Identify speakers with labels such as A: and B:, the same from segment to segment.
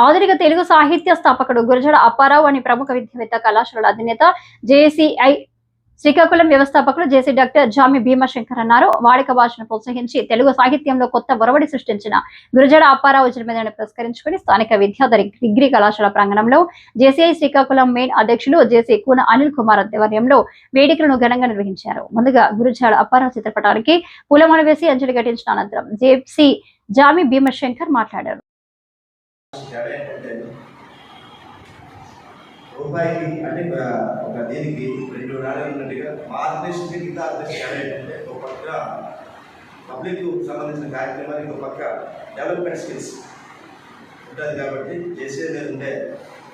A: ఆధునిక తెలుగు సాహిత్య స్థాపకుడు గురజాడ అప్పారావు అని ప్రముఖ విద్యావేత్త, కళాశాలల అధినేత, జేఏసీఐ శ్రీకాకుళం వ్యవస్థాపకులు జేసీ డాక్టర్ జామి భీమశంకర్ అన్నారు. వాడుక భాషను ప్రోత్సహించి తెలుగు సాహిత్యంలో కొత్త ఒరవడి సృష్టించిన గురజాడ అప్పారావు జన్మదినాన్ని పురస్కరించుకుని స్థానిక విద్యాధరి డిగ్రీ కళాశాల ప్రాంగణంలో జేసీఐ శ్రీకాకుళం మెయిన్ అధ్యక్షులు జేసీ కూన అనిల్ కుమార్ ఆధ్వర్యంలో వేడుకలను ఘనంగా నిర్వహించారు. ముందుగా గురజాడ అప్పారావు చిత్రపటానికి పూలమాల వేసి అంజలి ఘటించిన అనంతరం జేసీ జామి భీమశంకర్ మాట్లాడారు.
B: రూపాయికి అంటే ఒక దీనికి 2 నాలుగు ఉన్నట్టుగా భారతదేశంలో మిగతా అంటే ఒక పక్క పబ్లిక్ సంబంధించిన కార్యక్రమానికి ఒక పక్క డెవలప్మెంట్ స్కిల్స్ ఉంటుంది కాబట్టి చేసేది మీద ఉంటే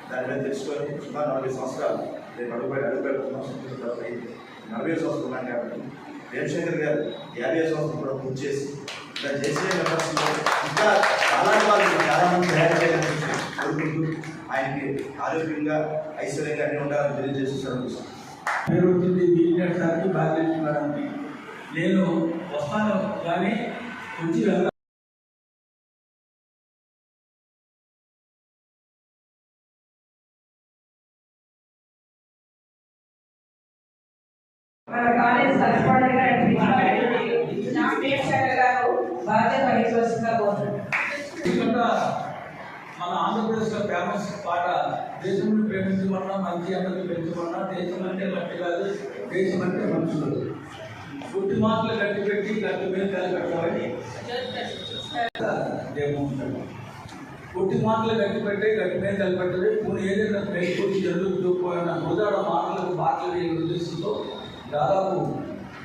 B: దాని మీద తెలుసుకొని సుమారు 40 సంవత్సరాలు రేపు అడుగుపెడుతున్నాం. 40 సంవత్సరాలు ఉన్నాం కాబట్టి భీమశంకర్ గారు 50 సంవత్సరాలు కూడా పూర్తి చేసి ఇలా చేసే మెంబర్స్లో ఇంకా చాలామంది తయారు చేయాలని కోరుకుంటూ ఆయనకి ఆరోగ్యంగా ఐశ్వర్యంగా అన్ని ఉండాలని తెలియజేస్తున్నాను.
C: బాధ్యత నేను వస్తాను కానీ వచ్చి మన ఆంధ్రప్రదేశ్లో ఫేమస్ పాట దేశంలో ప్రేమించమన్నా మంచి అన్నది పెంచమన్నా దేశం అంటే మట్టి కాదు దేశం అంటే మనుషులు పుట్టి మాటలు గట్టి పెట్టి గట్టి మీద కట్టమని పుట్టి మాటలు గట్టి పెట్టి గట్టి మీద కలపెట్టది కొన్ని ఏదైనా పెళ్ళి జరుగుతుపోయిన గురజాడ మాటలకు బాటలు వేయని ఉద్దేశంతో దాదాపు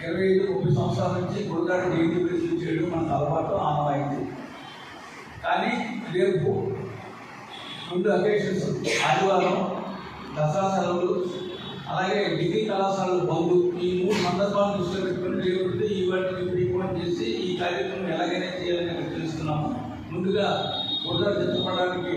C: 25-30 సంవత్సరాల నుంచి గురజాడ డిగ్రీ పరిస్థితి చేయడం మనకు అలవాటు ఆనవాయింది. కానీ రేపు ముందు అకేషన్స్ ఆదివారం, దసరా సెలవులు, అలాగే డిగ్రీ కళాశాలలు బంధు, ఈ 3 సందర్భాలను దృష్టిలో పెట్టుకుని రేపు ఈ వాటిని ప్రీపోన్ చేసి ఈ కార్యక్రమం ఎలాగైనా చేయాలని తెలుస్తున్నాము. ముందుగా గురజాడ చిత్రపటానికి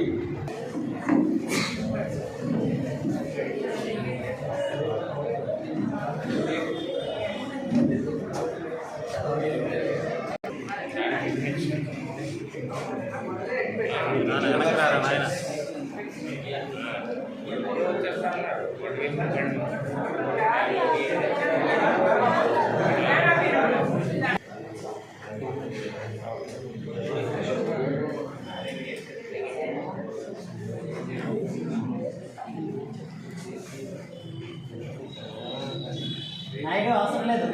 D: అవసరం లేదు.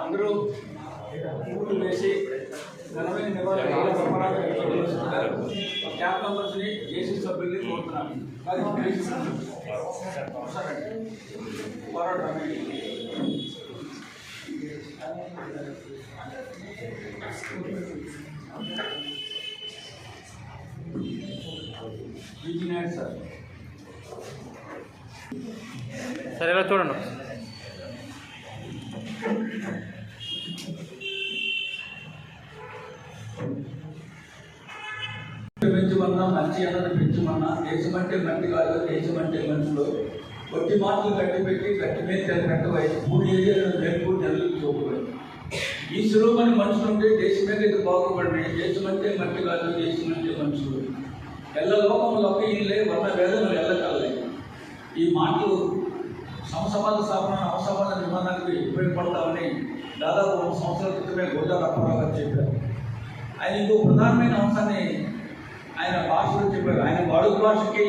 C: అందరూ ఊళ్ళు వేసి ఘనమైన నివారణ క్యాబ్ మెంబర్స్ని జేసీ సభ్యుల్ని కోరుతున్నాను.
D: సరే ఇలా చూడండి.
C: పెంచమన్నా మంచి అన్నది పెంచమన్నా దేశం అంటే మట్టి కాదు దేశం అంటే మనుషులు కొద్ది మాటలు గట్టి పెట్టి గట్టి మీద కట్టవై 3 ఏరియాలను రేపు నెలలు చూపబడి ఈ సులువుమని మనుషులు ఉంటే దేశమే ఇది బాగుపడినాయి. దేశం అంటే మట్టి కాదు దేశం అంటే మనుషులు ఎల్ల లోకంలోకి ఇల్లే వర్ణ వేదనలు ఎల్లకాలే. ఈ మాటలు సమసమాజ స్థాపన అవసమాజ నిర్మాణానికి ఉపయోగపడతామని దాదాపు 1 సంవత్సరాల క్రితమే గురజాడ అప్పారావు గారు చెప్పారు. ఆయన ఇంకో ప్రధానమైన అంశాన్ని ఆయన భాషలో చెప్పారు. ఆయన వాడుక భాషకి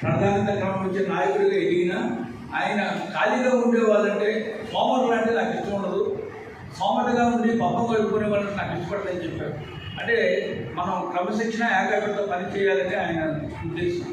C: ప్రాధాన్యత క్రమం వచ్చే నాయకుడిగా ఎదిగిన ఆయన ఖాళీగా ఉండేవాళ్ళంటే సోమరు లాంటి నాకు ఇష్టం ఉండదు, సోమరుగా ఉండి పబ్బం కలుపుకునే వాళ్ళని నాకు ఇష్టపడదని చెప్పారు. అంటే మనం క్రమశిక్షణ ఏకాగ్రత పని చేయాలని ఆయన ఉద్దేశం.